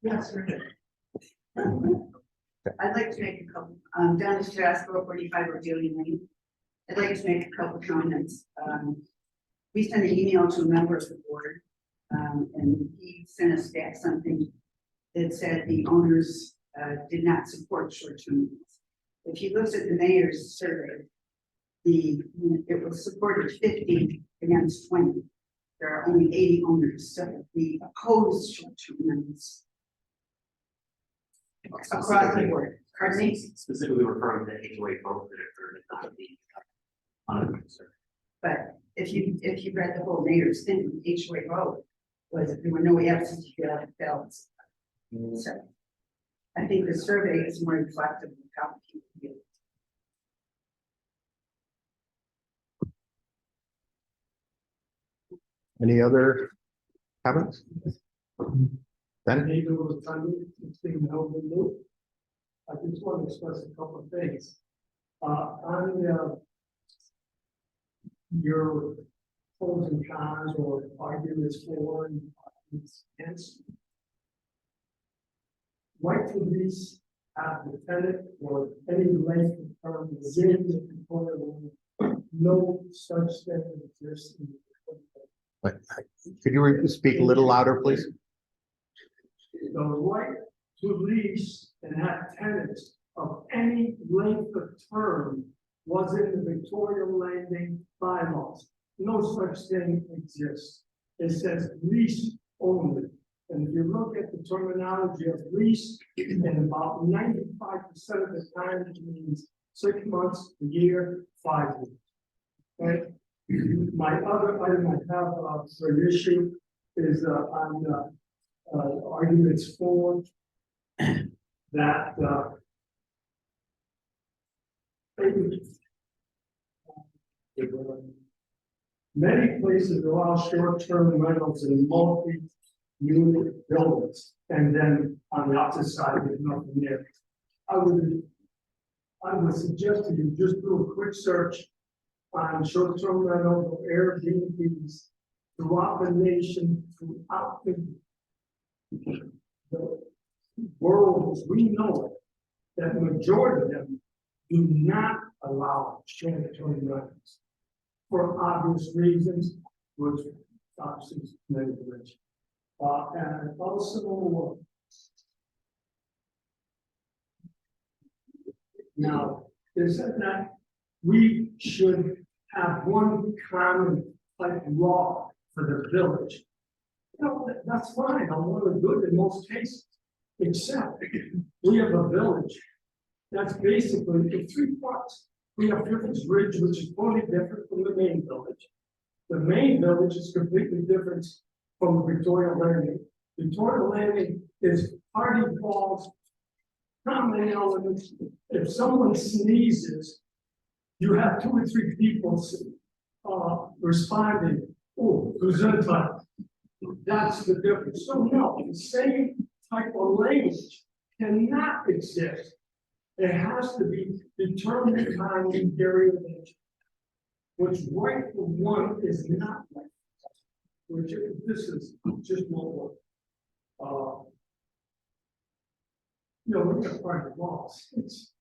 Yes, sir. I'd like to make a couple, Dennis Jasper, 45 Ordelia Lane. I'd like to make a couple comments. We sent an email to a member of the board, and he sent us back something that said the owners did not support short-term rentals. If you look at the mayor's survey, it was supported 50 against 20. There are only 80 owners, so we oppose short-term rentals across the board. Pardon me? Specifically referring to the HOA vote that occurred at not the But if you read the whole mayor's thing, the HOA vote was there were no absentee ballots. So I think the survey is more reflective of how people feel. Any other comments? Ben? It's being held in loop. I just want to express a couple of things. On your pros and cons or arguments for and against. Right to lease at the tenant or any length of term within the component, no such thing exists in the Could you speak a little louder, please? The right to lease and have tenants of any length of term was in the Victoria Landing bylaws. No such thing exists. It says lease only. And if you look at the terminology of lease, and about 95% of the time it means 6 months, a year, 5 years. Okay? My other item I have for an issue is on arguments for that many places allow short-term rentals in multi-unit buildings, and then on the opposite side, there's nothing there. I would suggest to you just do a quick search on short-term rentals or Airbnbs throughout the nation, throughout the world as we know it, that the majority of them do not allow short-term rentals for obvious reasons, which obviously is many mentioned. And also, now, they said that we should have one common type law for the village. You know, that's fine. I'm one of good in most cases, except we have a village that's basically in 3 parts. We have Griffin's Ridge, which is totally different from the main village. The main village is completely different from Victoria Landing. Victoria Landing is party balls, common elements. If someone sneezes, you have 2 or 3 people responding, oh, who's in time? That's the difference. So no, the same type of language cannot exist. It has to be determined time and variation, which right for one is not like which this is just more. You know, look at private laws. It's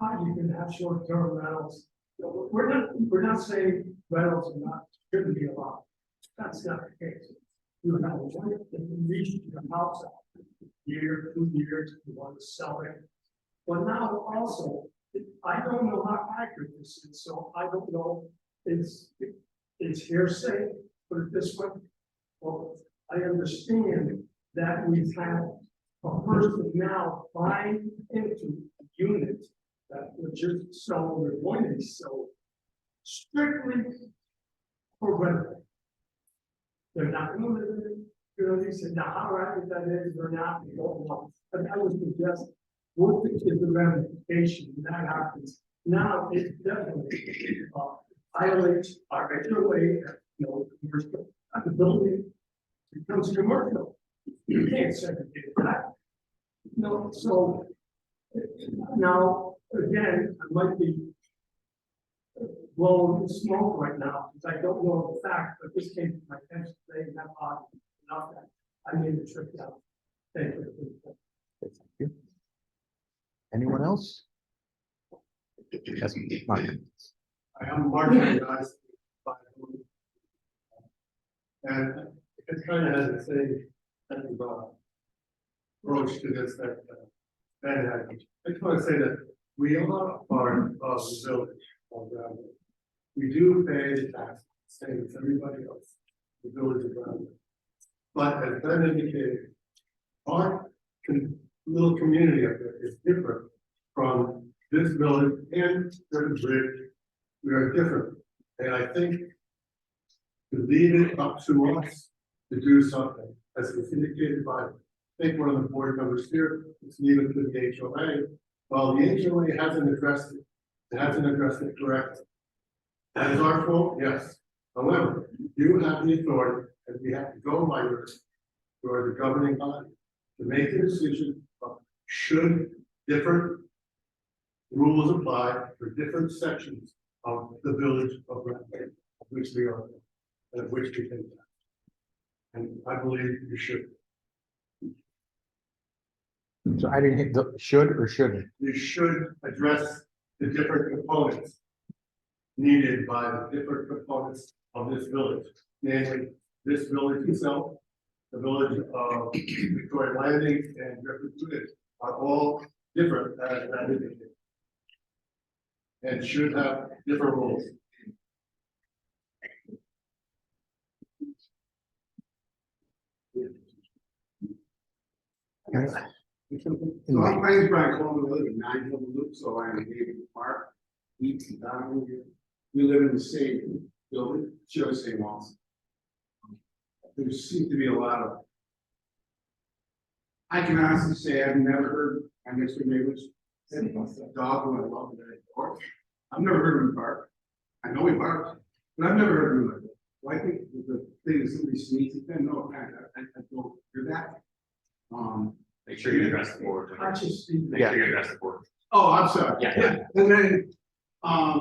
how you can have short-term rentals. You know, we're not saying rentals are not shouldn't be allowed. That's not the case. You have a right to lease your house out year, 2 years, if you want to sell it. But now also, I don't know how accurate this is, so I don't know. It's hearsay, put it this way. Well, I understand that we've had a person now buying into a unit that was just sold or going to be sold strictly for rental. They're not going to live in it. You know, they said, now how accurate that is or not, we don't know. But I would suggest what is the ramification when that happens? Now it definitely violates our regular way, you know, commercial. The building becomes commercial. You can't segregate that. No, so now again, I might be blowing smoke right now because I don't know the fact, but this came to my attention today and that enough that I made a trip down. Thank you. Thank you. Anyone else? Yes, Mark. I am marking guys. And it kind of has the same kind of approach to this that Ben had. I just want to say that we are part of the village of Brownwood. We do pay the tax, same as everybody else, the village of Brownwood. But as Ben indicated, our little community up there is different from this village and Griffin Bridge. We are different, and I think to leave it up to us to do something, as was indicated by, I think one of the board members here, it's leave it to the HOA. Well, the HOA hasn't addressed it. It hasn't addressed it correctly. That is our fault, yes. However, you have the authority, and we have to go by yours, you are the governing body, to make the decision of should different rules apply for different sections of the village of Brownwood, of which we are, and of which we take that. And I believe you should. So I didn't hit the should or shouldn't. You should address the different components needed by the different components of this village, namely this village itself, the village of Victoria Landing and Griffin Bridge are all different as that indicated. And should have different rules. So my name is Brian Coleman, I live in 9 Hill Loop, so I'm in David Park, Eats and Donovan here. We live in the same building, share the same walls. There seems to be a lot of. I can honestly say I've never heard my next door neighbors say about that dog who I love that door. I've never heard him bark. I know he barks, but I've never heard him like that. Well, I think the thing is somebody sneezes, then no, I don't hear that. Make sure you address the board. I just, Make sure you address the board. Oh, I'm sorry. Yeah. And then, I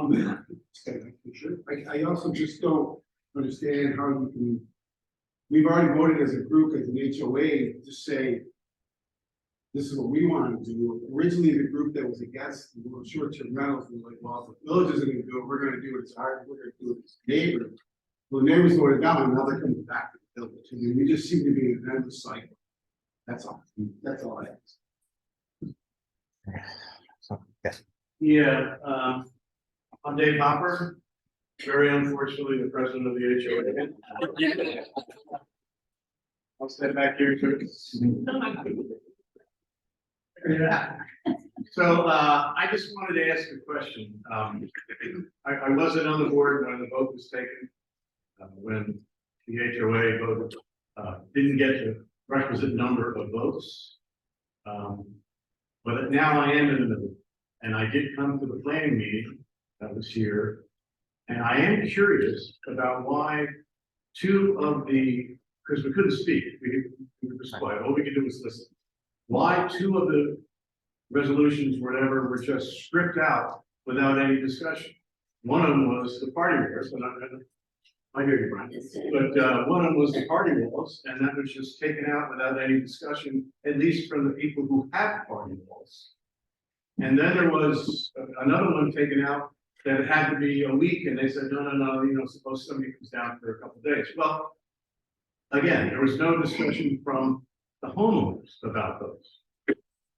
also just don't understand how you can. We've already voted as a group, as an HOA, to say. This is what we want to do. Originally, the group that was against the short-term rentals were like, well, the village isn't gonna do it, we're gonna do it as hard, we're gonna do it as neighbors. Well, the neighbors voted down, and now they're coming back to the village, and we just seem to be in an endless cycle. That's all I have. So, yes. Yeah, I'm Dave Hopper, very unfortunately, the president of the HOA. I'll step back here too. Yeah. So, I just wanted to ask a question. I wasn't on the board when the vote was taken, when the HOA voted, didn't get the requisite number of votes. But now I am in the middle, and I did come to the planning meeting that was here. And I am curious about why two of the, because we couldn't speak, we were just quiet, all we could do was listen. Why two of the resolutions, whatever, were just stripped out without any discussion? One of them was the party rules, and I hear you, Brian. But one of them was the party rules, and that was just taken out without any discussion, at least from the people who have party rules. And then there was another one taken out that it had to be a week, and they said, no, suppose somebody comes down for a couple of days. Well, again, there was no discussion from the homeowners about those.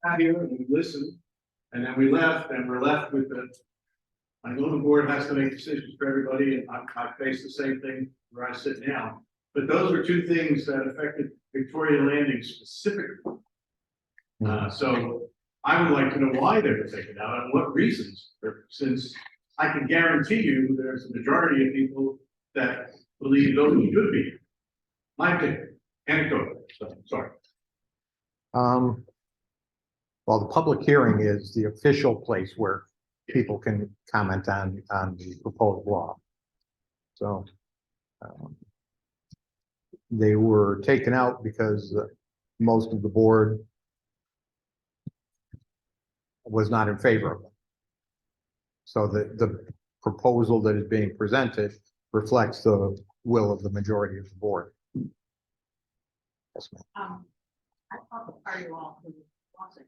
Out here, and we listened, and then we left, and we're left with the, I know the board has to make decisions for everybody, and I face the same thing where I sit now. But those were two things that affected Victoria Landing specifically. So I would like to know why they were taken out and what reasons, since I can guarantee you there's a majority of people that believe those should be. My opinion, anecdotal, so sorry. Well, the public hearing is the official place where people can comment on the proposed law. So they were taken out because most of the board was not in favor of them. So the proposal that is being presented reflects the will of the majority of the board. Yes, ma'am. I thought the party wall was crossing.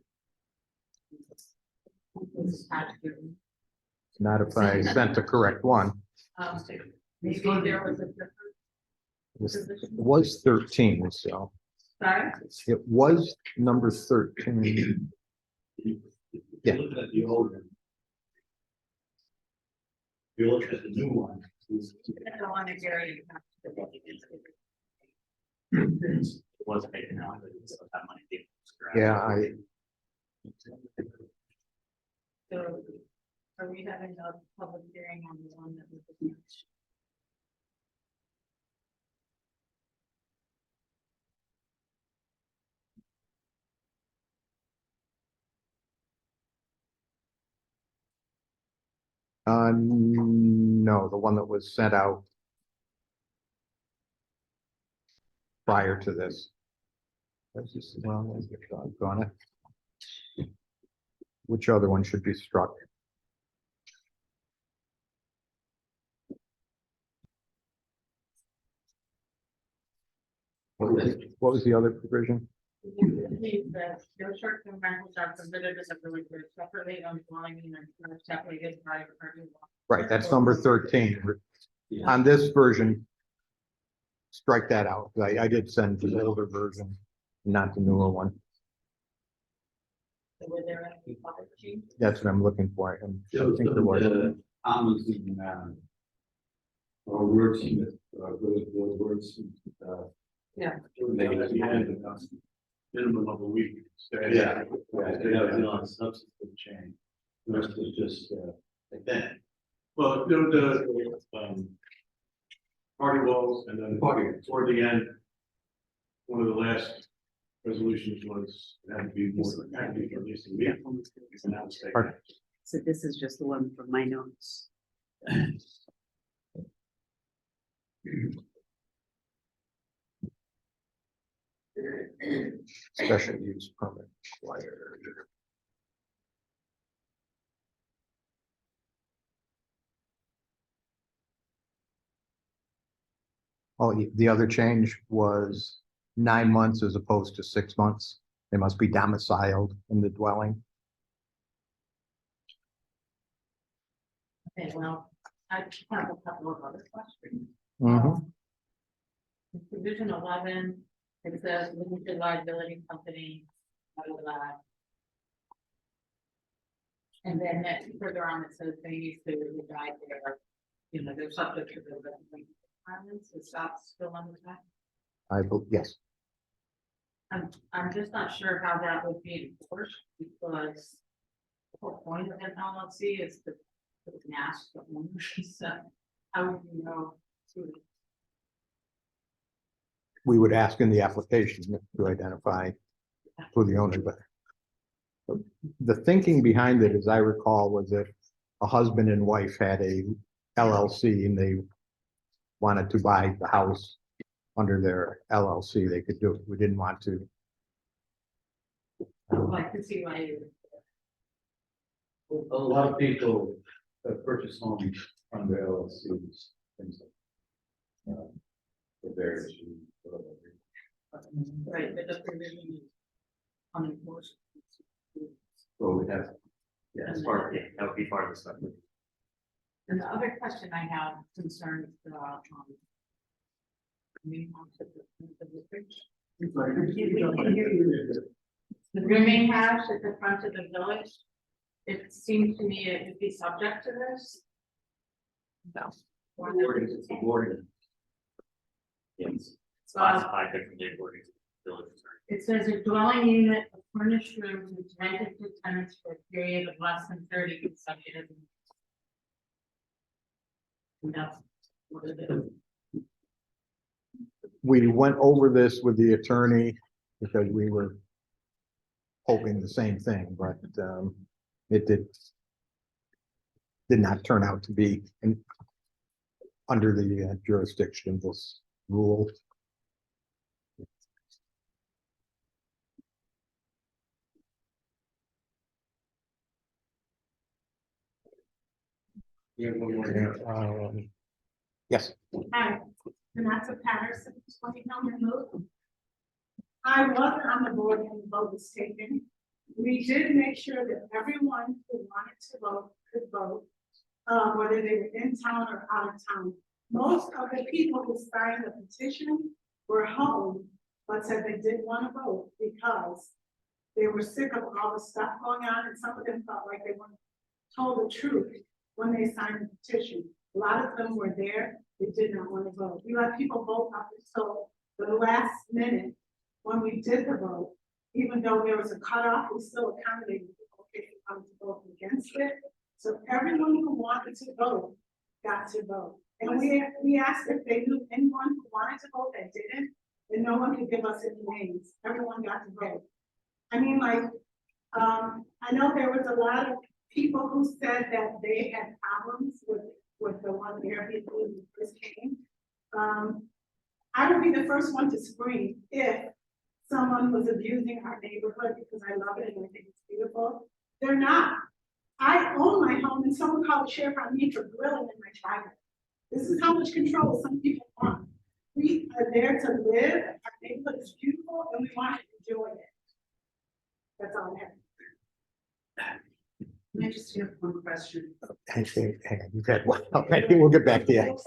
This is attached to- Not if I sent the correct one. Maybe there was a different. It was 13, so Sorry? it was number 13. Yeah. Looking at the old one. If you look at the new one. That's the one that Gary. It wasn't taken out, but it's that money. being scrapped. Yeah, So are we having a public hearing on the one that was? no, the one that was sent out prior to this. That's just, well, gone it. Which other one should be struck? What was the other provision? No short-term rentals are permitted as a village where separately owned dwelling units are separated by a parking lot. Right, that's number 13. On this version, strike that out. I did send the older version, not the newer one. So were there any other changes? That's what I'm looking for. And I think there was. Comments in, or words, those words. Yeah. Maybe at the end. Minimum of a week. Yeah, they have a substantive change. The rest is just, like that. Well, the party walls and then toward the end. One of the last resolutions was, it had to be more than, had to be at least a week. And that was taken out. So this is just the one from my notes. Special use permit required. Oh, the other change was 9 months as opposed to 6 months. They must be domiciled in the dwelling. Okay, well, I have a couple of other questions. Mhm. In Provision 11, it says limited liability company, blah, blah, blah. And then next, further on, it says they need to reside there, they're subject to the requirements, is that still on the back? Yes, I'm just not sure how that would be enforced, because the whole point of an LLC is to mask the ownership, so how would you know? we would ask in the application to identify who the owner, but the thinking behind it, as I recall, was that a husband and wife had a LLC and they wanted to buy the house under their LLC, they could do it. We didn't want to. I can see why you. A lot of people purchase homes under LLCs, things like. For various reasons. Right, but the provision is unenforced. So we have. Yeah, that's part of it. That would be part of the stuff. And the other question I have concerns the rooming house at the front of the village. It seems to me it would be subject to this. No. It's a boarding. Yes, So classified differently according to the village attorney. it says a dwelling unit of furnished rooms is rented to tenants for a period of less than 30 consecutive months. And that's what it is. We went over this with the attorney because we were hoping the same thing, but it did not turn out to be under the jurisdiction of this rule. Yes, Hi, Vanessa Patterson, 20 Helmer Road. I wasn't on the board when the vote was taken. We did make sure that everyone who wanted to vote could vote, whether they were in town or out of town. Most of the people who signed the petition were home, but said they didn't want to vote because they were sick of all the stuff going on, and some of them felt like they weren't told the truth when they signed the petition. A lot of them were there, they did not want to vote. We let people vote up until the last minute when we did the vote. Even though there was a cutoff, we still accommodated people if they wanted to vote against it. So everyone who wanted to vote got to vote. And we asked if they knew anyone who wanted to vote that didn't, and no one could give us any names. Everyone got to vote. I mean, like, I know there was a lot of people who said that they had problems with the one Airbnb who first came. I would be the first one to scream if someone was abusing our neighborhood, because I love it and I think it's beautiful. They're not. I own my home and someone called the sheriff on me for grilling in my driveway. This is how much control some people want. We are there to live, our neighborhood is beautiful, and we want to enjoy it. That's all I have. I just have one question. Hang on, you've had one. Okay, we'll get back to you.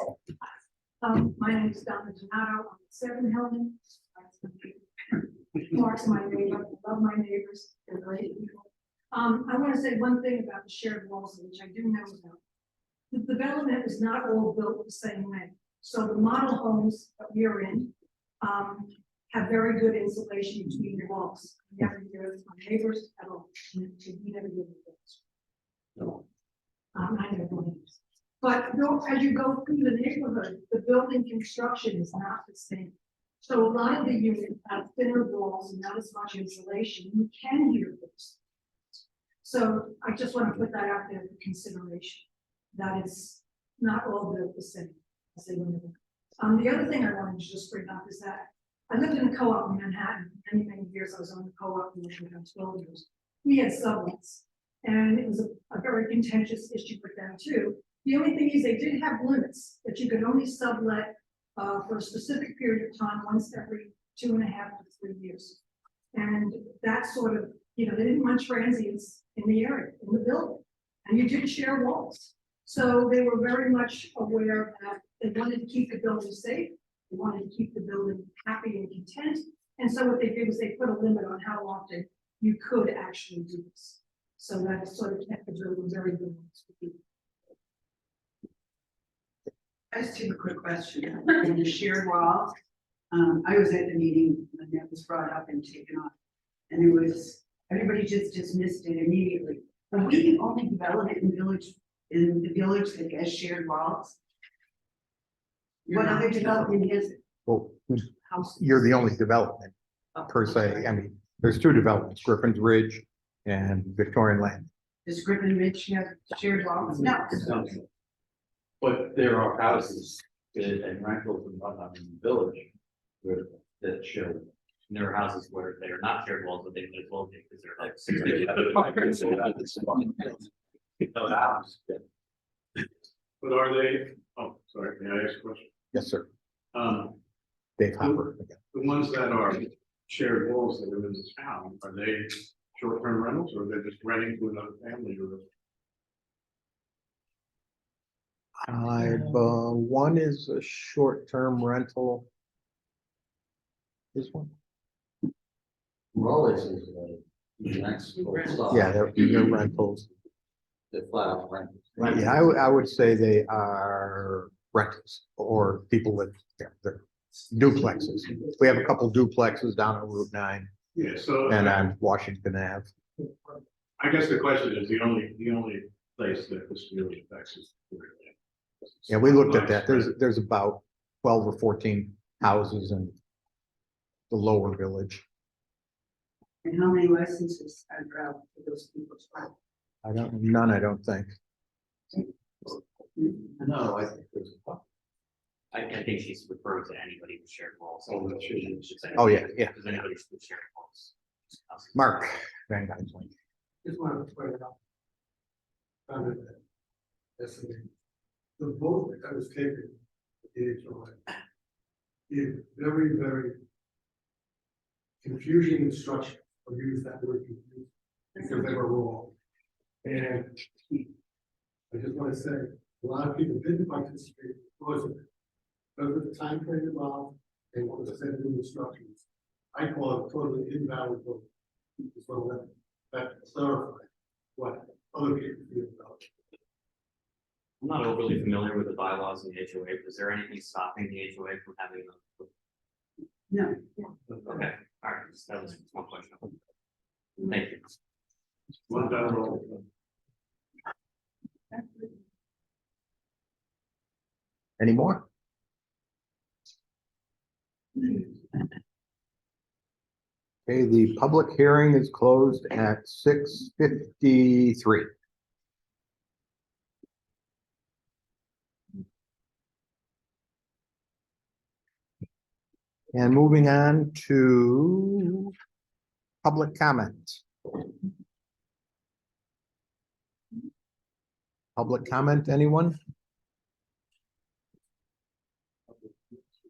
My name is Donna Donato, I'm 7 Hillman. Mark's my neighbor, I love my neighbors, they're great people. I want to say one thing about the shared walls, which I do know about. The development is not all built the same way. So the model homes that we are in have very good insulation between the walls. Never hear it from neighbors at all. We never hear it. No. I never do. But as you go through the neighborhood, the building construction is not the same. So a lot of the units have thinner walls and not as much insulation. You can hear this. So I just want to put that out there for consideration, that it's not all built the same as they were. The other thing I wanted to just bring up is that I lived in a co-op in Manhattan many, many years. I was on the co-op for 12 years. We had sublets, and it was a very contentious issue with them too. The only thing is they did have limits that you could only sublet for a specific period of time, once every 2.5 to 3 years. And that sort of, they didn't want transients in the area, in the building, and you didn't share walls. So they were very much aware that they wanted to keep the building safe, they wanted to keep the building happy and content. And so what they did was they put a limit on how often you could actually do this. So that sort of kept the building very good. I just have a quick question. In the shared walls, I was at the meeting when that was brought up and taken off. And it was, everybody just dismissed it immediately. But we can only develop it in the village that has shared walls. What other development is it? Well, you're the only development per se. I mean, there's 2 developments, Griffin's Ridge and Victorian Land. Does Griffin Ridge have shared walls? No. But there are houses and rentals and whatnot in the village that show. And there are houses where they are not shared walls, but they live well because they're like 60 other apartments. No house. But are they, oh, sorry, may I ask a question? Yes, sir. Um, Dave Hopper. Again. the ones that are shared walls that are in the town, are they short-term rentals or are they just renting to another family or? One is a short-term rental. This one? Rollis is rents. Yeah, they're rentals. The flat out rentals. Yeah, I would say they are rentals or people with, they're duplexes. We have a couple duplexes down on Route 9 Yeah, so. and on Washington Ave. I guess the question is the only place that this really affects is. Yeah, we looked at that. There's about 12 or 14 houses in the lower village. And how many licenses are out for those people? None, I don't think. No, I think there's a couple. I think she's referring to anybody with shared walls. Oh, that should be. Oh, yeah, yeah. Because anybody with shared walls. Mark Van Dyke. Just wanted to point out. The vote that was taken, the HOA, is very, very confusion instruction, or use that word confusion, because they were wrong. And I just want to say, a lot of people didn't participate because of the time frame involved and what was said in the instructions. I call it totally invalid vote. So that clarifies what other people feel about it. I'm not overly familiar with the bylaws in the HOA. Is there anything stopping the HOA from having them? No, Okay, all right, that was one question. Thank you. One down roll. Any more? Okay, the public hearing is closed at 6:53. And moving on to public comment. Public comment, anyone?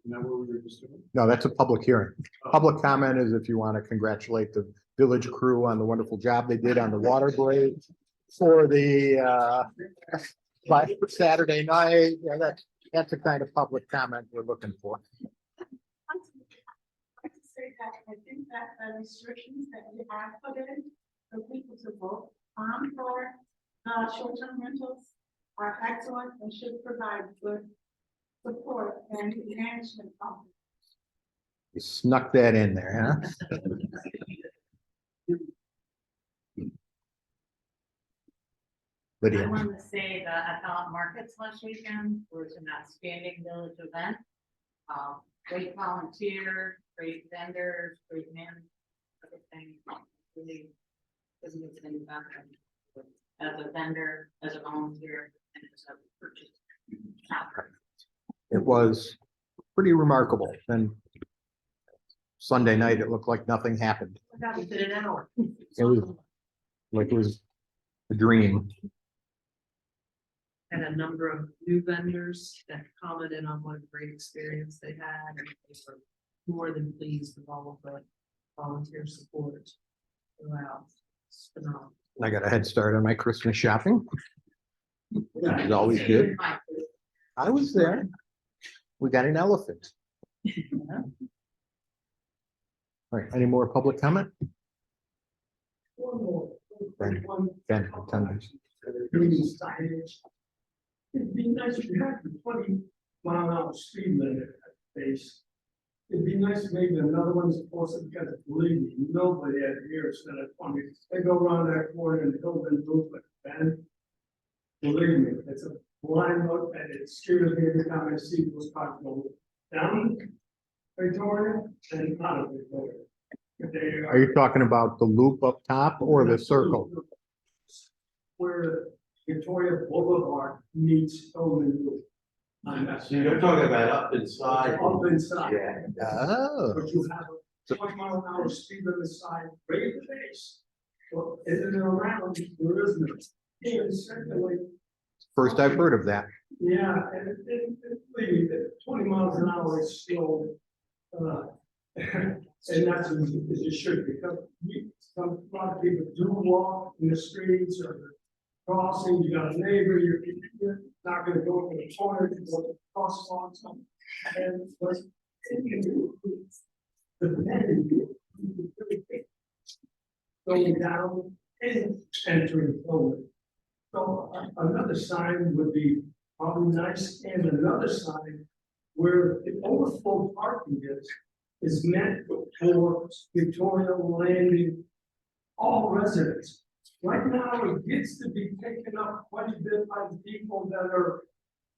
Now what we were just doing. No, that's a public hearing. Public comment is if you want to congratulate the village crew on the wonderful job they did on the water blade for the by Saturday night. Yeah, that's the kind of public comment we're looking for. I'd like to say that I think that the restrictions that we have put in for people to vote on for short-term rentals are excellent and should provide good support and management of You snuck that in there, huh? I Lydia, wanted to say that Appellate Markets last weekend was an outstanding village event. Great volunteers, great vendors, great man, everything. Really, doesn't get any better. As a vendor, as a volunteer, and as a purchase. it was pretty remarkable. And Sunday night, it looked like nothing happened. That was in an hour. It was like it was a dream. And a number of new vendors that commented on what a great experience they had, and they were more than pleased with all of the volunteer support throughout. It's phenomenal. I got a head start on my Christmas shopping. It's always good. I was there. We got an elephant. All right, any more public comment? One more. Ben. One. Ben, attendance. Doing signage. It'd be nice if you had the 20-mile-an-hour speed limit at the base. It'd be nice if maybe another one's posted, because believe me, nobody had ears that are 20. They go around that corner and go and move like Ben. Believe me, it's a blind look and it scares me every time I see those cars go down Victoria and out of Victoria. If they Are you talking about the loop up top or the circle? Where Victoria Boulevard meets Tolman Loop. So you're talking about up inside. Up inside. Oh, But you have a 20-mile-an-hour speed limit sign right at the base. So in and around, there is no. And secondly, first I've heard of that. yeah, and believe me, 20 miles an hour is still, and that's as it should be. Because a lot of people do walk in the streets or crossing, you got a neighbor, you're not gonna go to the corner, you go to the crosswalks. And but the bend going down and entering forward. So another sign would be probably nice, and another sign where the overflow parking is meant for Victoria Landing, all residents. Right now, it gets to be taken up quite a bit by the people that are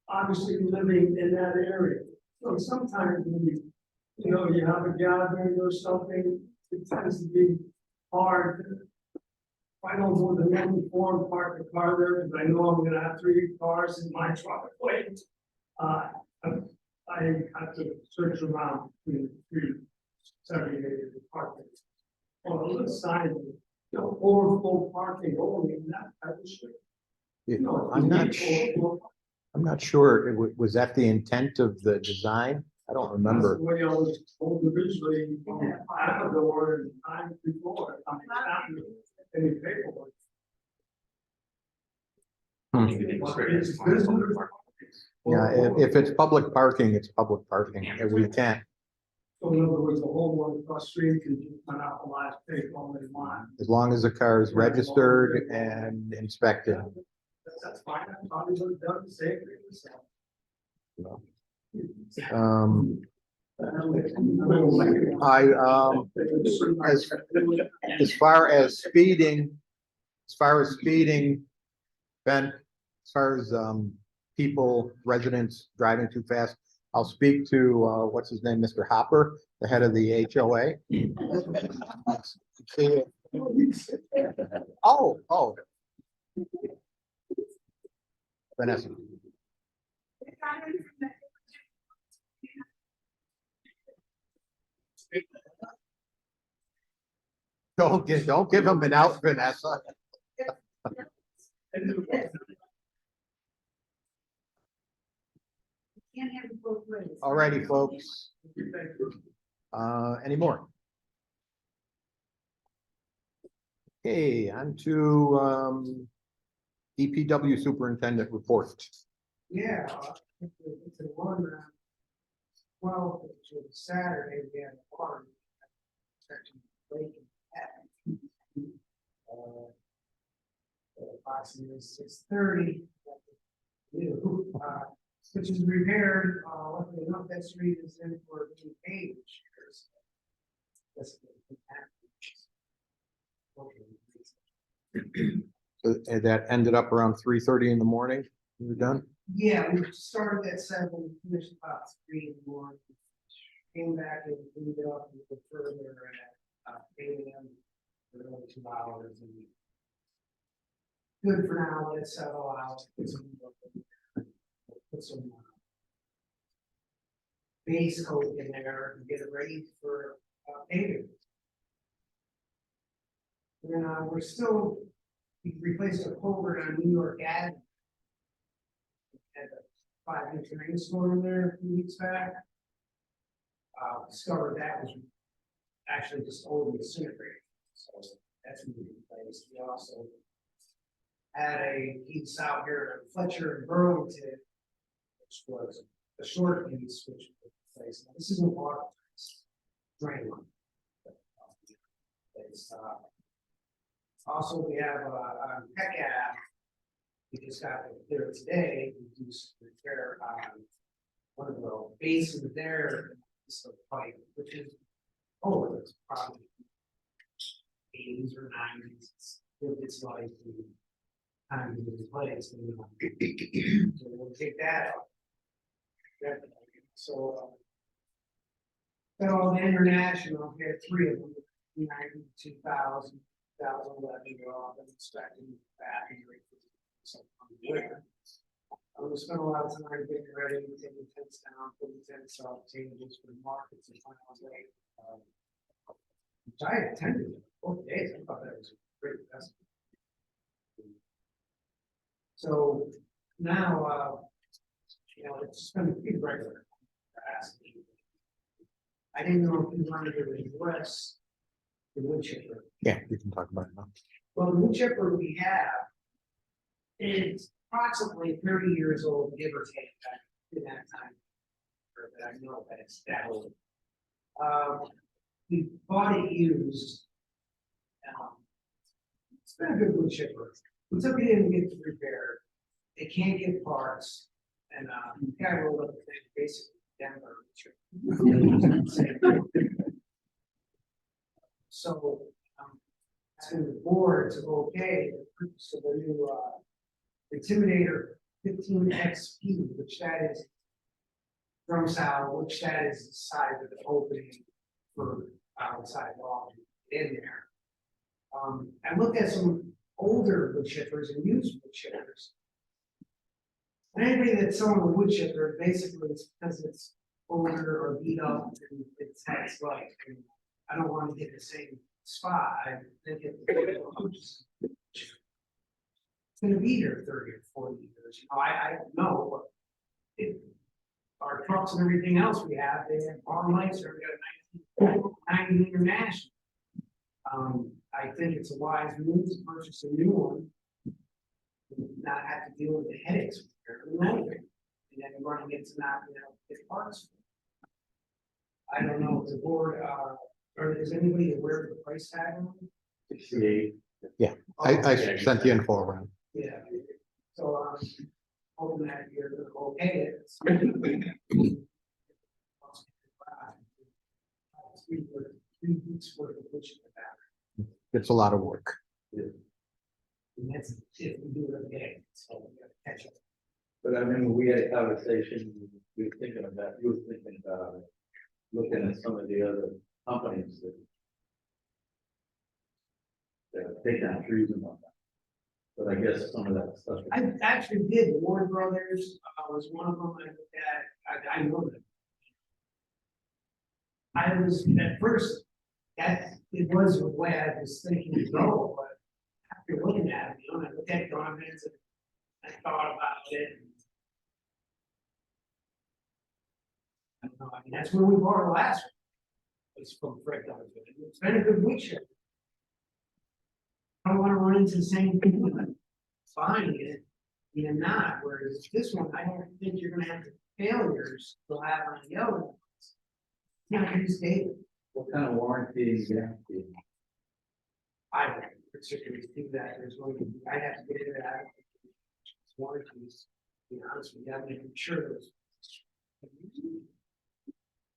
obviously living in that area. So sometimes when you have a gathering or something, it tends to be hard. I don't go to the one form park the car there, because I know I'm gonna have 3 cars in my truck. I have to search around between 3 segregated apartments. On a little sign, overflow parking only, and that type of shit. I'm not sure. Was that the intent of the design? I don't That's remember. the way I was told originally, out of the word and time before, I mean, not any paperwork. Hmm. It's business. Yeah, if it's public parking, it's public parking, and we can't, So in other words, the homeowner across the street can just run out the last pay all they want. as long as the car is registered and inspected. That's fine, I'm probably would have done the same thing myself. As far as speeding, Ben, as far as, people, residents driving too fast, I'll speak to, what's his name, Mr. Hopper, the head of the HOA. See if- Oh. Vanessa. Don't give him an out, Vanessa. Can't have it both ways. Alrighty, folks. Any more? Okay, on to, DPW superintendent report. Yeah, it's a one, well, which was Saturday, we had a water. Section lake and approximately 6:30. Which is repaired, luckily enough, that street is in for being paved this year. So that ended up around 3:30 in the morning. You were done? Yeah, we started at 7, finished about 3 in the morning. Came back and moved it up a little further at 8 AM for another 2 hours. And good for now, let it settle out. Put some base coat in there and get it ready for paving. And we're still, we replaced a culvert on New York Ave. Had a 5-inch rainstorm there a few weeks back. Discovered that was actually just old and disintegrated, so that's been replaced. We also had a piece out here at Fletcher and Burlington, which was a short piece, which was replaced. Now, this isn't water, it's drain line. Also, we have on Peck Ave, we just got it there today, we do some repair on one of the basins there, so pipe, which is, it's probably 80s or 90s, it's like the time to replace, so we'll take that out. So, the international, we had 3 of them, 92,000, 2011, we're all been inspecting that. We spent a lot of time getting ready, taking tents down, putting tents up, changes for the markets and finals day. Which I attended both days, I thought that was a great festival. So now, it's been pretty regular. I didn't know if you wanted to address the wood chipper. Yeah, you can talk about it now. Well, the wood chipper we have is approximately 30 years old, give or take, back in that time. Or that I know that it's that old. We bought it used. It's been a good wood chipper. We took it in to get it repaired. They can't get parts, and the guy rolled up the thing basically Denver. So, asking the board to okay the purchase of a new Intimidator 15 XP, which that is drum sound, which that is the size of the opening for outside wall in there. I looked at some older wood chippers and used wood chippers. And anybody that's selling a wood chipper, basically it's because it's older or beat up and it's had its life. And I don't want to get the same spot. I think it's gonna be here 30 or 40 years. I don't know, but our trucks and everything else we have, they have our lights are got 90 international. I think it's a wise move to purchase a new one. Not have to deal with the headaches. And then running into not, get parts. I don't know if the board, or is anybody aware of the price tag on it? 68. I sent the info around. Yeah, so, hoping that you're gonna okay it. Three weeks worth of pushing it back. It's a lot of work. And that's if we do it again, so we gotta catch up. But I remember we had a conversation, we were thinking about, you were thinking about it, looking at some of the other companies that take down trees and whatnot. But I guess some of that stuff. I actually did, Warren Brothers, was one of them, I looked at, I know that. I was, at first, it was the way I was thinking to go, but after looking at it, I looked at comments and I thought about it. I don't know, I mean, that's where we bought our last one. It's from Fred Donovan. It's been a good week shift. I don't wanna run into the same thing, like finding it, not, whereas this one, I don't think you're gonna have the failures you'll have on the other ones. Yeah, I just data. What kind of warranty is that? I don't particularly think that there's going to be, I have to get into that. Warranties, to be honest with you, I'm making sure there's.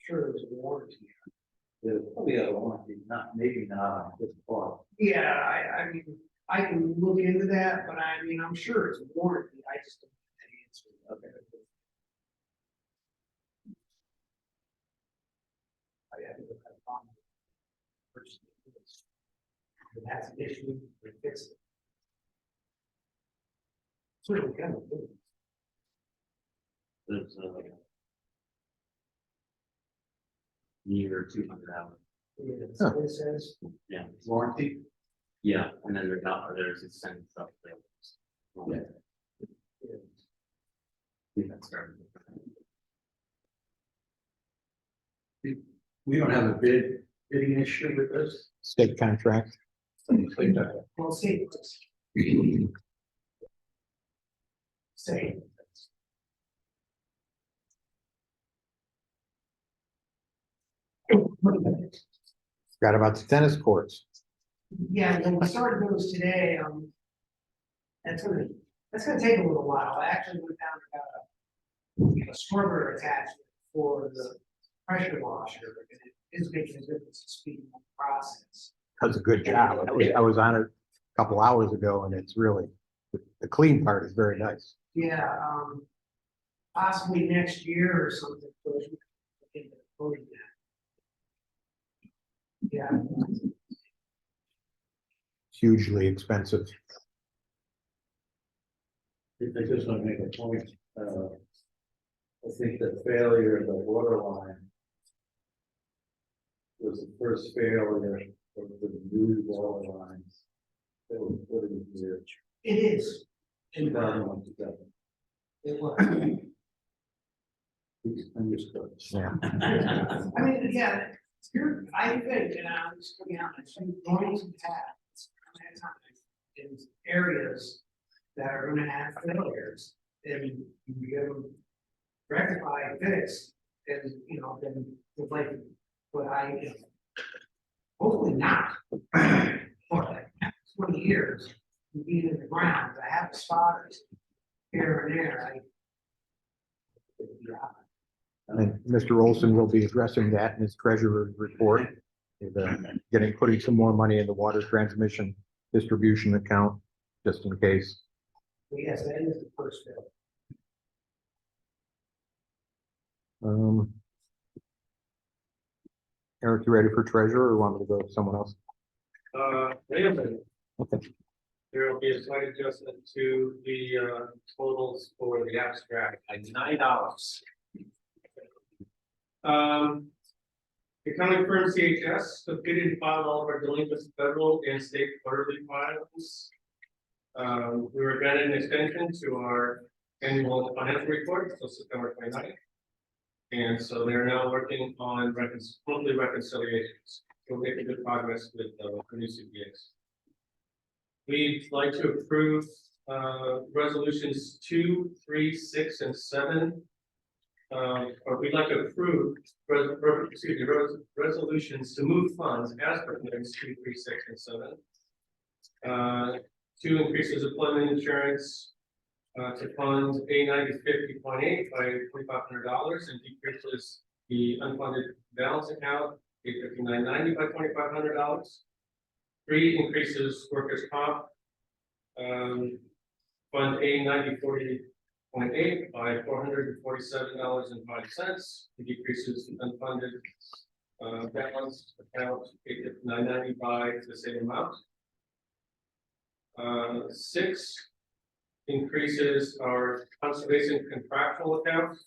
Sure there's a warranty. There's probably a warranty, maybe not on this part. Yeah, I mean, I can look into that, but I mean, I'm sure it's a warranty, I just don't have the answer. Okay. I have to look at the problem. First, if that's an issue, we fix it. Certainly kind of do. There's year 200 hours. Yeah, that's what it says. Yeah. Warranty? Yeah, and then there's extended stuff there. Yeah. That's started. We don't have a bidding issue with this. State contract. Well, see. Say. Forgot about the tennis courts. Yeah, when we started those today, that's gonna take a little while. I actually went down and got a scrubber attachment for the pressure washer, and it is making a difference in speed of the process. Does a good job. I was on it a couple hours ago and it's really, the clean part is very nice. Yeah, possibly next year or something. But we can look into quoting that. Yeah. Hugely expensive. I just want to make a point, I think the failure of the water line was the first failure of the new water lines that were put in here. It is. 2001 to 2000. It was. Understood. Yeah. I mean, yeah, I think, and I'm just going out, I think going to have in areas that are gonna have failures, and you give them rectify and fix, and, then it's like, what hopefully not. For like 20 years, you beat in the ground, I have spotters here and there, And Mr. Olson will be addressing that in his treasurer's report. Putting some more money in the water transmission distribution account, just in case. Yes, that is the first bill. Eric, you ready for treasurer or want me to go with someone else? Wait a minute. Okay. There will be a slight adjustment to the totals for the abstract, like $9. The county firm CHS completed and filed all of our delinquent federal and state quarterly files. We were granted an extension to our annual financial report until September 29th. And so they're now working on monthly reconciliations. We're making good progress with the new CPAs. We'd like to approve resolutions 2, 3, 6, and 7. Or we'd like to approve resolutions to move funds as per plans 2, 3, 6, and 7. 2 increases employment insurance to fund A9050.8 by $2,500 and decreases the unfunded balance account A5990 by $2,500. 3 increases workers' comp fund A9040.8 by $447.05. It decreases the unfunded balance account A5990 by the same amount. 6 increases our conservation contractual account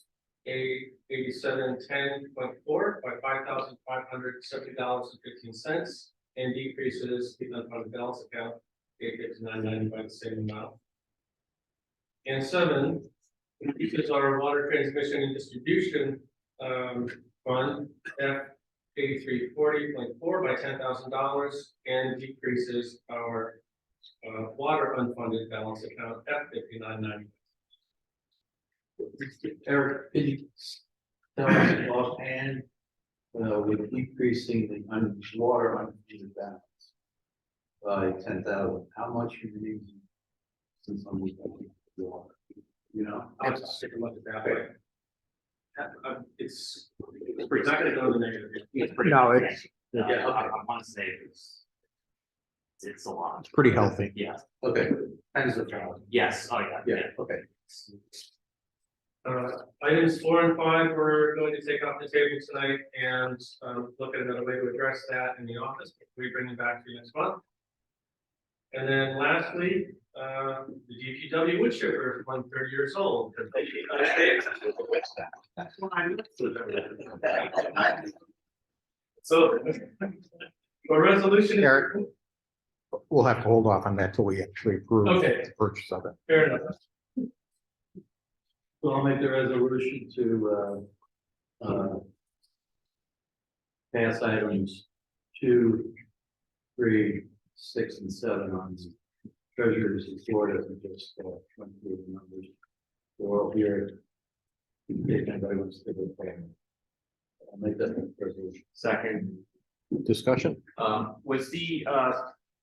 A8710.4 by $5,570.15 and decreases the unfunded balance account A5990 by the same amount. And 7 increases our water transmission and distribution fund F8340.4 by $10,000 and decreases our water unfunded balance account F5990. Eric, can you tell us offhand, with decreasing the water unfunded balance by 10,000, how much you need since I'm water? You know, I'll just take a look at that. It's pretty, not gonna go to the negative. It's pretty. No, okay. it's- Yeah, I okay. want to say it's a lot. It's pretty healthy. Yeah, Okay, thanks for trying. yes, oh, yeah. Okay. Items 4 and 5, we're going to take off the table tonight and look at another way to address that in the office. We bring them back to you next month. And then lastly, the DPW wood chipper is 130 years old. That's what I looked at. So, for resolution. Eric, we'll have to hold off on that till we actually approve Okay. the purchase of it. Fair enough. So I'll make the resolution to pass items 2, 3, 6, and 7 on the treasurer's report as we just went through the numbers. We're all here. If anybody wants to go ahead. I'll make that resolution. Second, Discussion? was the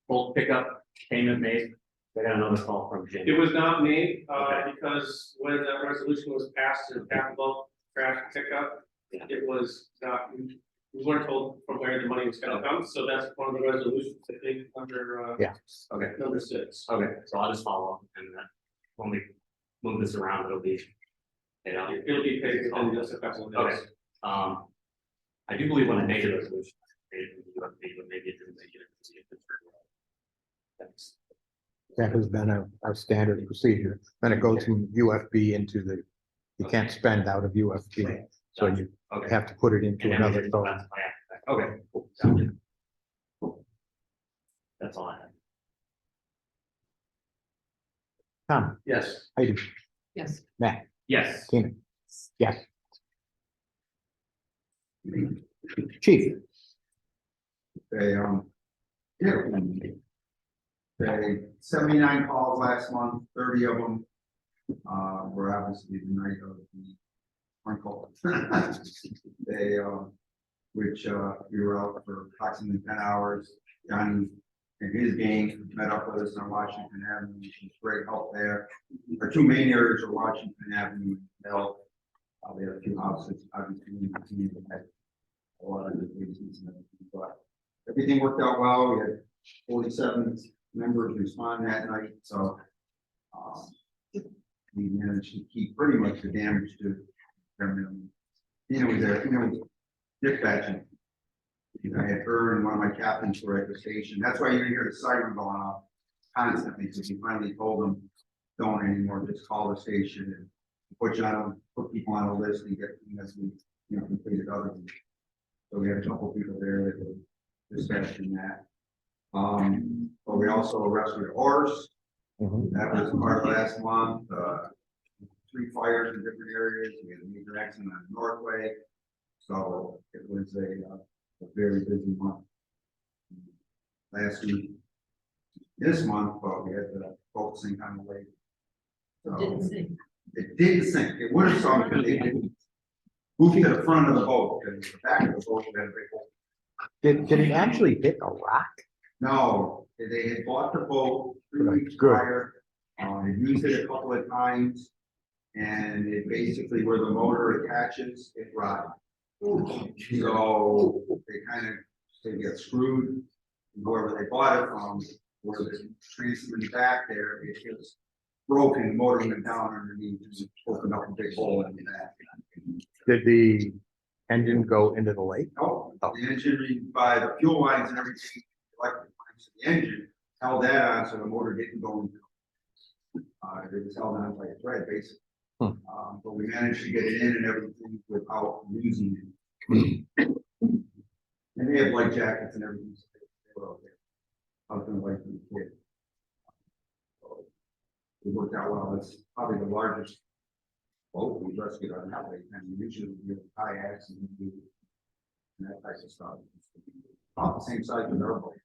bulk pickup payment made? I got another call from Jim. It was not made, Okay. because when that resolution was passed to capital trash pickup, Yeah. it was not, we weren't told from where the money was gonna come, so that's one of the resolutions, I think, under, Yeah. Okay, number 6. okay, so I'll just follow up and then when we move this around, it'll be. You know, It'll be paid in just a couple of okay, days. I do believe when I made a resolution, I made it in the UFP, but maybe it didn't make it. Thanks. That has been our standard procedure. Then it goes from UFB into the, you can't spend out of UFB. So you Okay. have to put it into And then we another can- fund. Okay, cool. Sounds good. That's all I have. Tom, Yes. Heidi, Yes. Matt, Yes. Tina. Yes. Chief, They, they 79 calls last month, 30 of them, were obviously the night of the uncle. They, which, we were out for approximately 10 hours. Johnny and his gang met up with us on Washington Avenue, which was great help there. Our 2 main areas are Washington Avenue and Bell. We have a few houses, obviously, we continue to have a lot of reasons and everything, but everything worked out well. We had 47 members respond that night, so we managed to keep pretty much the damage to their minimum. Was there, was dispatching. I had her and one of my captains were at the station. That's why you didn't hear the siren going off constantly, because we finally told them, don't anymore, just call the station and put people on a list and get, as we, completed other ones. So we had a couple people there that were dispatching that. But we also arrested a horse. Mhm. That was part of last month. 3 fires in different areas, we had a major accident on Northway. So it was a very busy month. Last week, this month, but we had the boat sink on the lake. So Didn't sink. it didn't sink, it would have sunk because they didn't move to the front of the boat, because the back of the boat had a big hole. Did it actually hit a rock? No, they had bought the boat 3 weeks Good. prior, they used it a couple of times. And it basically where the motor attaches, it rotted. So they get screwed, wherever they bought it from, where the transmission back there, it was broken, the motor went down underneath, and opened up a big hole in the back. Did the engine go into the lake? Oh, the engine, by the fuel lines and everything, electric lines to the engine, held that on so the motor didn't go into. It was held on by a thread, basically. But we managed to get it in and everything without losing it. And they have life jackets and everything, so they were okay. Husband, wife, and kid. So it worked out well. It's probably the largest boat we rescued on that lake. And we usually do kayaks and that type of stuff. About the same size as our boat.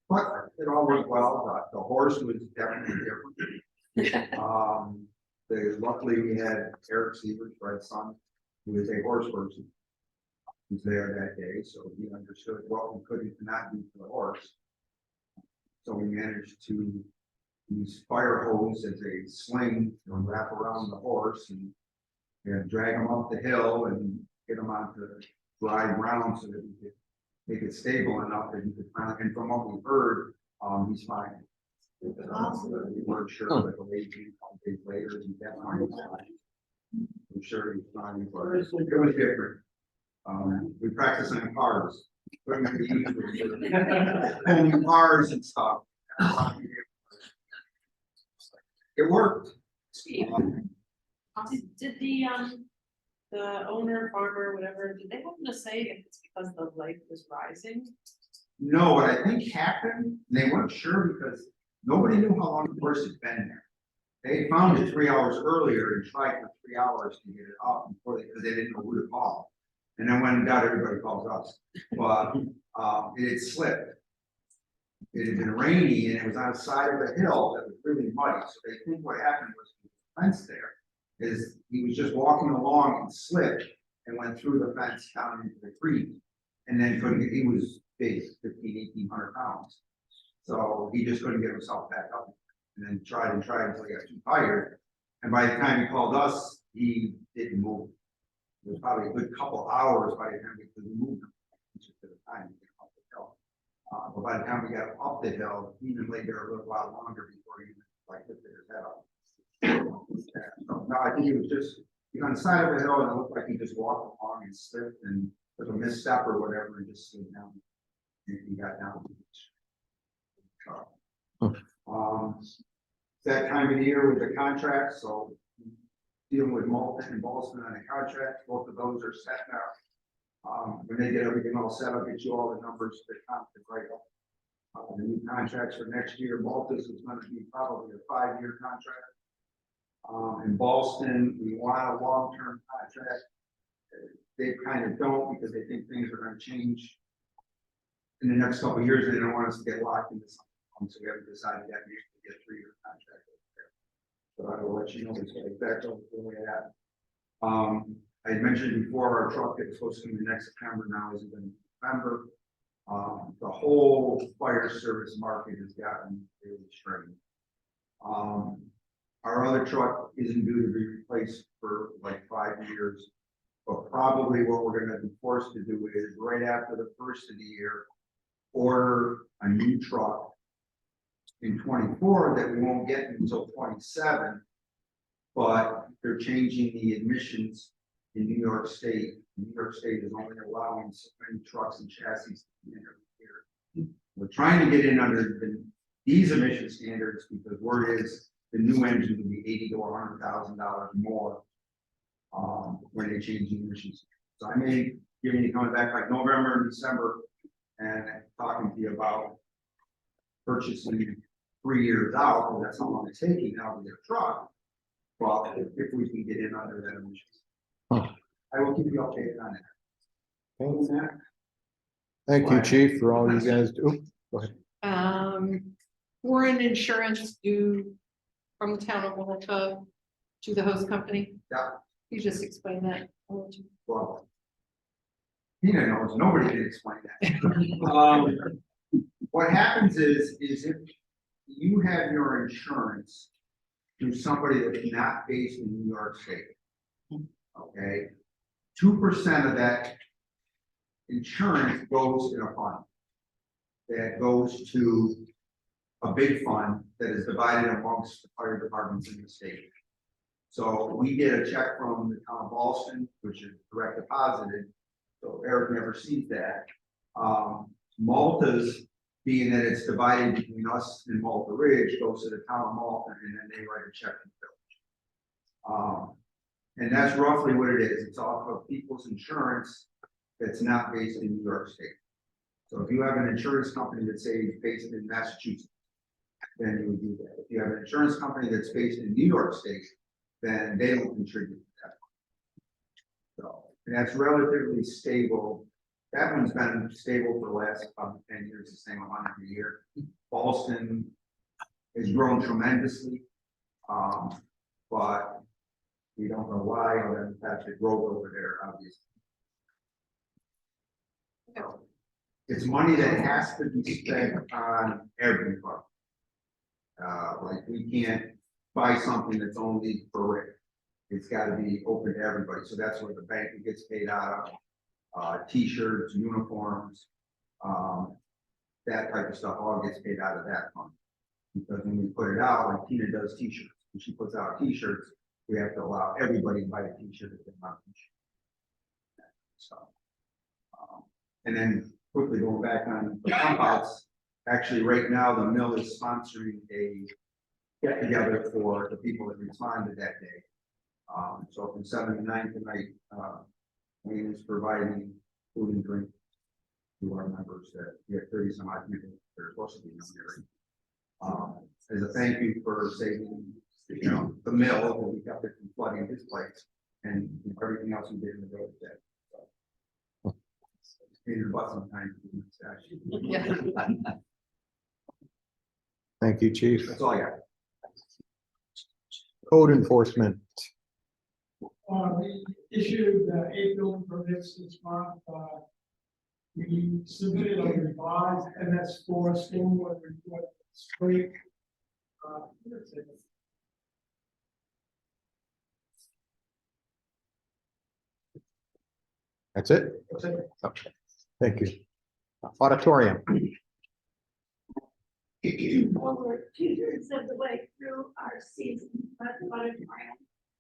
But it all worked well. The horse was definitely different. Luckily we had Eric Sievers, Fred's son, who is a horse person. He was there that day, so he understood what we could and could not do for the horse. So we managed to use fire hose as a sling and wrap around the horse and drag him up the hill and get him onto dry ground so that we could make it stable enough that he could finally, and from what we heard, he's fine. We weren't sure, but the lady came a couple days later, and definitely was fine. I'm sure he's fine, but it was different. We practice on cars, pulling cars and stuff. It worked. Did the owner, farmer, whatever, did they happen to say if it's because the lake was rising? No, what I think happened, they weren't sure because nobody knew how long the horse had been there. They found it 3 hours earlier and tried for 3 hours to get it up before because they didn't know who to call. And then when God, everybody calls us, but it had slipped. It had been rainy and it was on the side of a hill that was really muddy. So they think what happened was the fence there is he was just walking along and slipped and went through the fence down into the creek. And then he was big, 1,500 pounds. So he just couldn't get himself back up and then tried until he got too tired. And by the time he called us, he didn't move. It was probably a good couple hours by the time we could move him to the time to get up the hill. But by the time we got up the hill, he even laid there a little while longer before he lifted his head up. So, no, I think he was just on the side of the hill and it looked like he just walked along and slipped and took a misstep or whatever and just slid down. And he got down. That time of the year with the contract, so dealing with Malton and Boston on the contract, both of those are set now. When they get everything all set, I'll get you all the numbers to right up. The new contracts for next year, Maltus is going to be probably a 5-year contract. In Boston, we want a long-term contract. They kind of don't because they think things are going to change in the next couple of years. And they don't want us to get locked into something. So we haven't decided yet. We usually get a 3-year contract over there. So I will let you know exactly where we're at. I had mentioned before our truck that's supposed to come in next September now is in November. The whole fire service market has gotten really strained. Our other truck isn't due to be replaced for like 5 years, but probably what we're going to be forced to do is right after the first of the year, order a new truck in 24 that we won't get until 27, but they're changing the admissions in New York State. New York State is only allowing so many trucks and chassis to be in every year. We're trying to get in under these emission standards because word is the new engine will be $80,000 to $100,000 more when they change the emissions. So I may give you coming back like November and December and talking to you about purchasing 3 years out, and that's how long it's taking now to get a truck. Well, if we can get in under that emissions. Huh. I will keep you updated on that. Thank you, chief, for all you guys do. Go ahead. Foreign insurance due from the town of Walta to the host company. Yeah. You just explain that. Well, Tina knows, nobody can explain that. What happens is if you have your insurance through somebody that's not based in New York State, okay, 2% of that insurance goes in a fund that goes to a big fund that is divided amongst the fire departments in the state. So we get a check from the town of Boston, which is direct deposited, so Eric never sees that. Malta's, being that it's divided between us and Malta Ridge, goes to the town of Malta, and then they write a check to the village. And that's roughly what it is. It's off of people's insurance that's not based in New York State. So if you have an insurance company that's say based in Massachusetts, then you would do that. If you have an insurance company that's based in New York State, then they don't contribute to that. So, and that's relatively stable. That one's been stable for the last 10 years, the same amount every year. Boston has grown tremendously, but we don't know why, other than the fact that growth over there, obviously. So, it's money that has to be spent on everybody. Like we can't buy something that's only for Rick. It's got to be open to everybody. So that's where the bank gets paid out of. T-shirts, uniforms, that type of stuff all gets paid out of that fund. Because when we put it out, like Tina does T-shirts, when she puts out T-shirts, we have to allow everybody to buy a T-shirt if they want a T-shirt. So, and then quickly going back on the pump outs, actually right now the mill is sponsoring a get together for the people that responded that day. So from 7 to 9 tonight, Wayne is providing food and drink to our members that we have 30 some odd people that are supposed to be in there. As a thank you for saving, you know, the mill, that we kept it from flooding his place and everything else we did in the road that. So, in the butt sometimes. Yeah. Thank you, chief. That's all I got. Code enforcement. We issued 8 building permits this month. We submitted a revised MS4 stormwater report straight. That's it? Okay. Thank you. Auditorium. Well, we're 2/3 of the way through our season at the auditorium.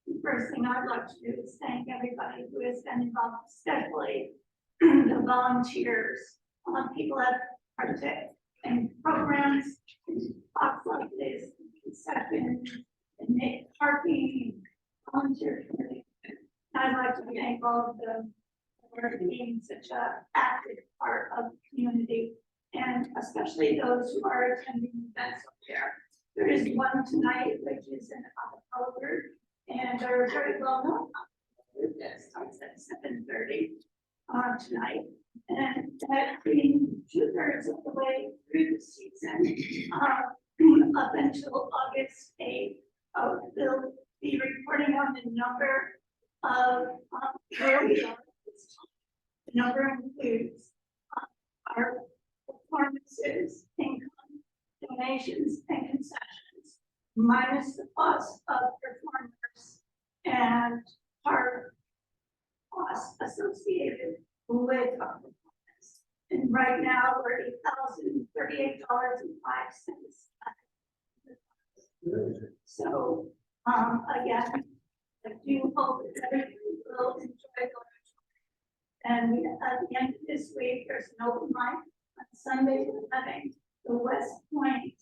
The first thing I'd like to do is thank everybody who has been involved, especially the volunteers. People have participated in programs, talks like this, concessions, and make parking, volunteer committee. I'd like to thank all of them for being such an active part of the community, and especially those who are attending events up there. There is one tonight, which is in October, and they're very well known. That starts at 7:30 tonight, and that being 2/3 of the way through the season, up until August 8th, we'll be reporting on the number of where we are. The number includes our performances, income, donations, and concessions, minus the cost of performers and our costs associated with our performance. And right now, we're $8,038.05. So, again, I do hope that everybody will enjoy going. And at the end of this week, there's an open mic on Sunday. We're having the West Point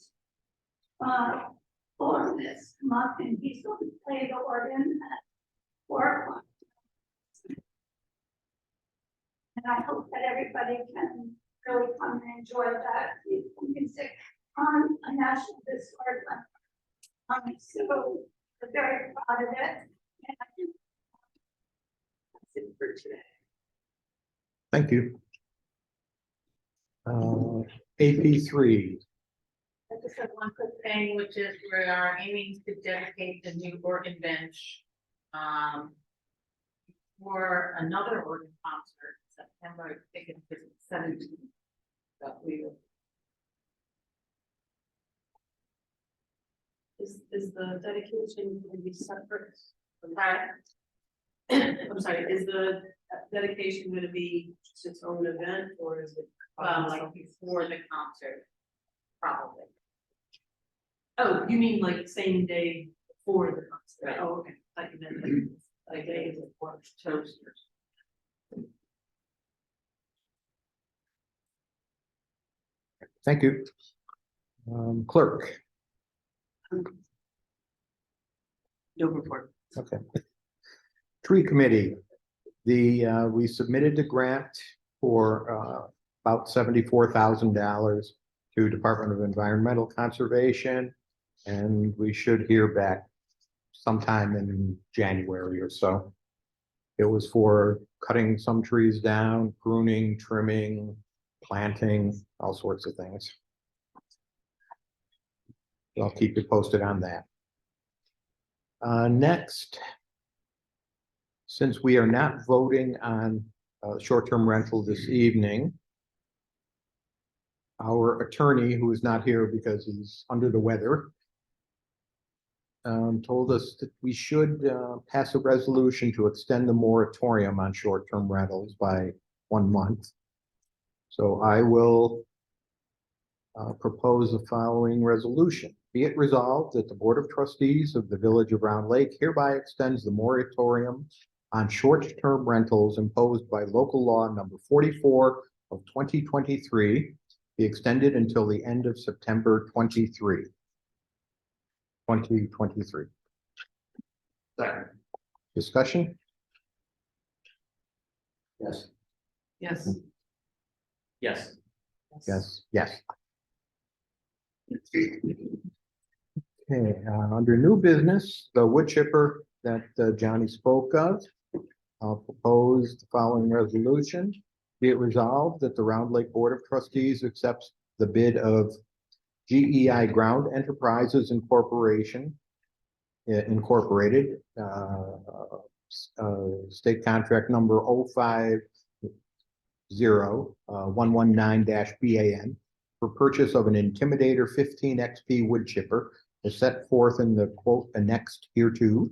organist come up, and he's going to play the organ at 4 o'clock. And I hope that everybody can really come and enjoy that beautiful music on a national historic landmark. So we're very proud of it. And I think that's it for today. Thank you. AP3, I just have one quick thing, which is we are aiming to dedicate the new organ bench for another organ concert in September, I think it's 17th. That we will. Is the dedication going to be separate? from Right. that? I'm sorry, is the dedication going to be just its own event or is it? Like before the concert, probably. Oh, you mean like same day before the concert? Right. Oh, okay. Like you meant like day before toasters. thank you. Clerk, No report. okay. Tree Committee, we submitted the grant for about $74,000 to Department of Environmental Conservation, and we should hear back sometime in January or so. It was for cutting some trees down, pruning, trimming, planting, all sorts of things. I'll keep you posted on that. Next, since we are not voting on short-term rental this evening, our attorney, who is not here because he's under the weather, told us that we should pass a resolution to extend the moratorium on short-term rentals by 1 month. So I will propose the following resolution. Be it resolved that the Board of Trustees of the Village of Round Lake hereby extends the moratorium on short-term rentals imposed by local law number 44 of 2023, be extended until the end of September 2023. Second. Discussion? Yes. Yes. Yes. Yes, yes. Okay, under new business, the wood chipper that Johnny spoke of, I'll propose the following resolution. Be it resolved that the Round Lake Board of Trustees accepts the bid of GEI Ground Enterprises Incorporated, state contract number 050119-BAN for purchase of an Intimidator 15 XP wood chipper as set forth in the quote annexed hereto,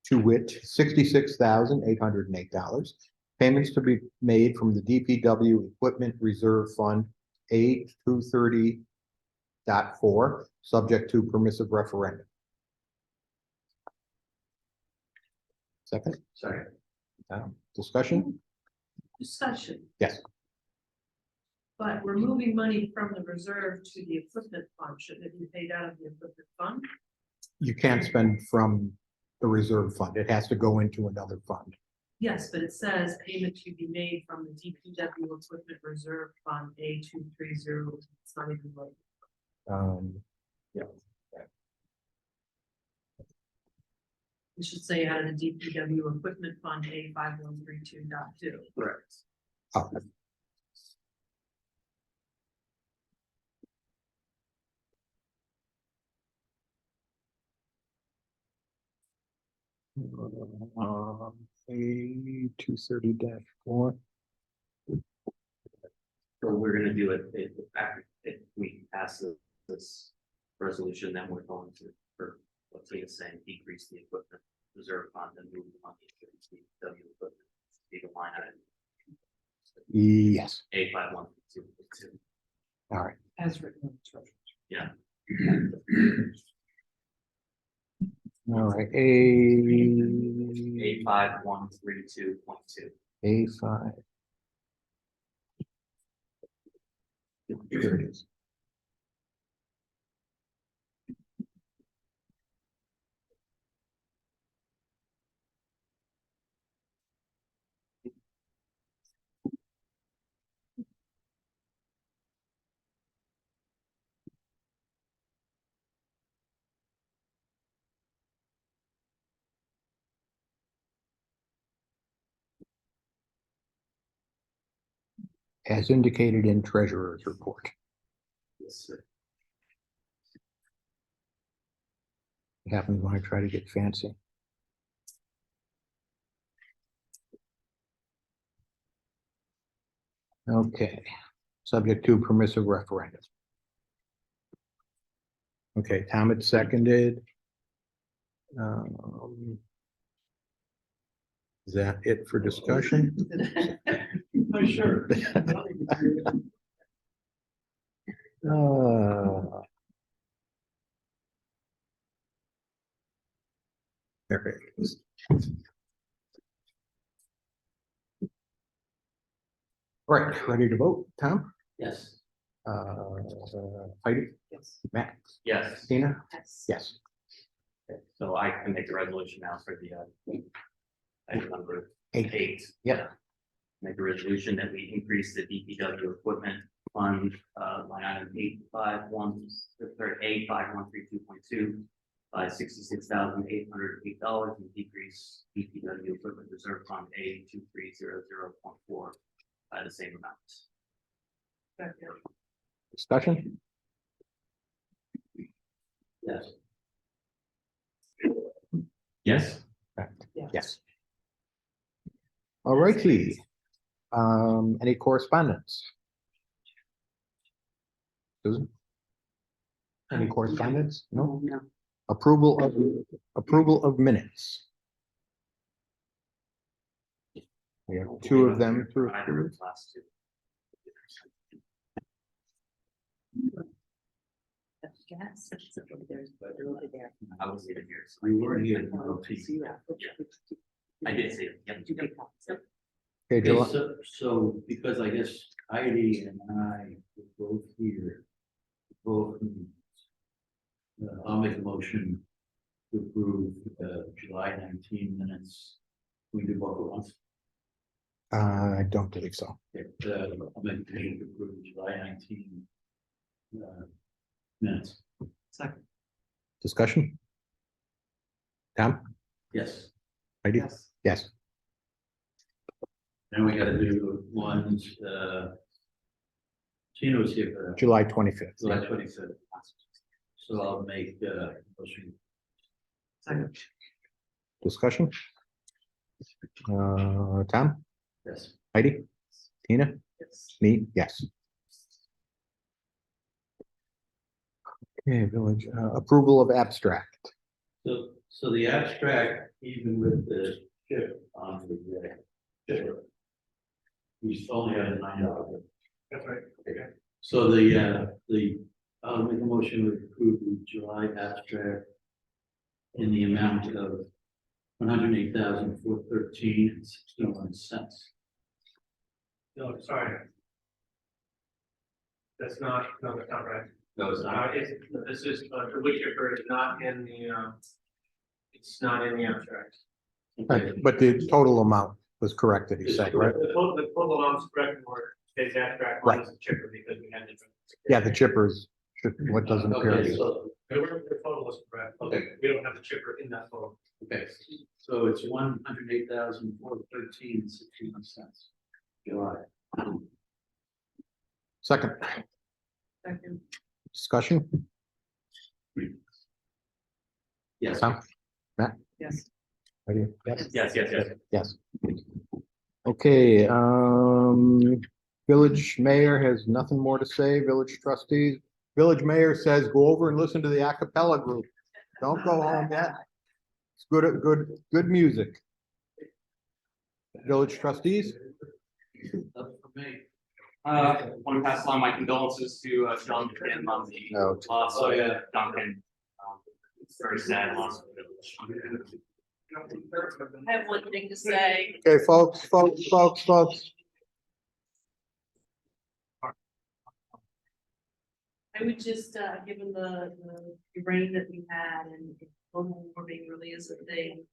to wit, $66,808. Payments to be made from the DPW Equipment Reserve Fund A230.4, subject to permissive referendum. Second, Second. discussion? Discussion. Yes. But we're moving money from the reserve to the equipment fund. Shouldn't it be paid out of the equipment fund? You can't spend from the reserve fund. It has to go into another fund. Yes, but it says payment to be made from the DPW Equipment Reserve Fund A230. It's not even like. Yeah. We should say out of the DPW Equipment Fund A5132.2. Correct. Okay. A230-4. So we're gonna do it, after, if we pass this resolution, then we're going to, for what Tina's saying, decrease the equipment reserve fund and move the money to the DPW equipment. Be the line item. Yes. A5122. All right. As written. Yeah. All right. A5132.2. A5. Here it is. as indicated in treasurer's report. Yes, sir. It happens when I try to get fancy. Okay, subject to permissive referendum. Okay, Tom had seconded. Is that it for discussion? Oh, sure. There it is. All right, ready to vote, Tom? Yes. Heidi? Yes. Matt? Yes. Tina? Yes. Yes. Okay, so I can make the resolution now for the, item number 8. 8. Yep. Make a resolution that we increase the DPW equipment fund, line item 85132.2 by $66,808 and decrease DPW equipment reserve fund A2300.4 by the same amount. Discussion? Yes. Yes. Yes. All righty. Any correspondence? Susan? Any correspondence? No. No. Approval of minutes. We have 2 of them to approve. Last 2. Yes. I was even here. So We were here. I did see it. Yep. Okay, Okay, July, so because I guess Heidi and I were both here, both. I'll make a motion to approve July 19 minutes. We do both at once. I don't think so. Okay, I'll make a motion to approve July 19 minutes. Second. Discussion? Tom? Yes. Heidi? Yes. Yes. Then we gotta do ones, Tina was here for that. July 25th. July 25th. So I'll make motion. Second. Discussion? Tom? Yes. Heidi? Tina? Yes. Me? Yes. Okay, village, approval of abstract. So the abstract, even with the chip on the chipper, we only had $9. That's right. Okay. So I'll make a motion to approve the July abstract in the amount of $108,413.61. No, sorry. That's not right. No, it's not. This is, the wood chipper is not in the, it's not in the abstract. Right, but the total amount was corrected, he said, right? The total amount is correct in order, today's abstract Right. minus the chipper because we had the. Yeah, the chippers, what doesn't appear. Okay, so, The total is correct. Okay. We don't have the chipper in that total. okay, so it's $108,413.61. July. Second, Second. discussion? Yes. Tom? Matt? Yes. Heidi? Yes. Yes. Yes. Okay, village mayor has nothing more to say. Village trustees, village mayor says, go over and listen to the a cappella group. Don't go home yet. It's good music. Village trustees? Up for me. Want to pass along my condolences to John and on the Oh, loss oh, of yeah. Duncan. It's very sad loss of the village. I have one thing to say. Okay, folks. I would just, given the rain that we had and global warming really is a thing.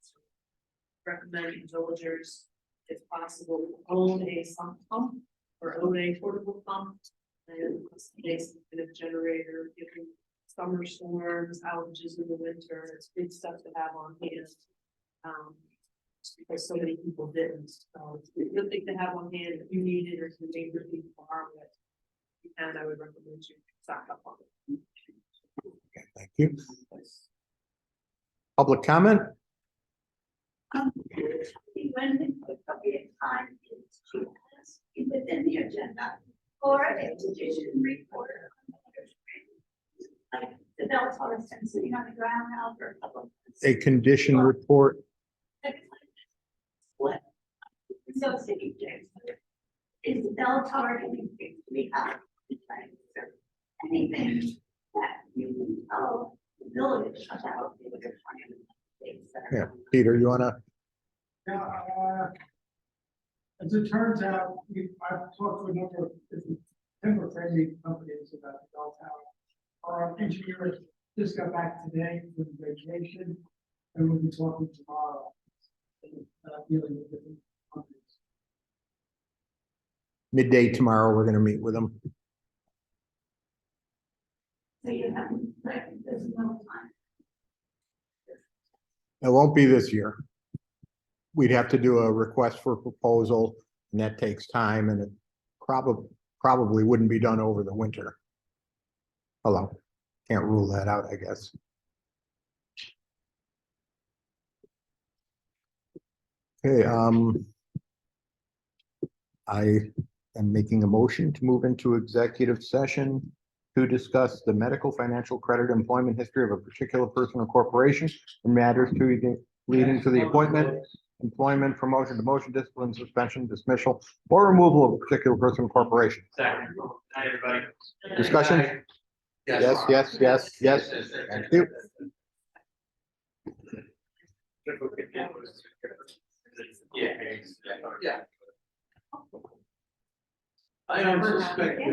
Recommend villagers, if possible, own a sump pump or own a portable pump. And basically a generator, given summer storms, outages in the winter, it's good stuff to have on hand. because so many people didn't. So it's a good thing to have on hand if you need it or if your neighbor needs to borrow it. And I would recommend you stock up on it. Okay, thank you. Public comment? When the appropriate time is to ask within the agenda or a petition report. Like the bell tower's been sitting on the ground now for a couple of months. A condition report? What? So city James, is the bell tower getting fixed? We have anything that you can tell the village about the other things that are. Yeah, Peter, you wanna? As it turns out, I've talked to a number of different timber framing companies about the bell tower. Our engineer just got back today from vacation, and we'll be talking tomorrow. Dealing with different companies. Midday tomorrow, we're gonna meet with them. So you have, like, there's no time. It won't be this year. We'd have to do a request for proposal, and that takes time, and it probably wouldn't be done over the winter. Hello, can't rule that out, I guess. Okay, I am making a motion to move into executive session to discuss the medical, financial, credit, employment history of a particular person or corporation and matters leading to the appointment, employment, promotion, demotion, discipline, suspension, dismissal, or removal of a particular person or corporation. Second. Hi, everybody. Discussion? Yes, yes, yes, yes. Thank you. Yeah. I don't suspect there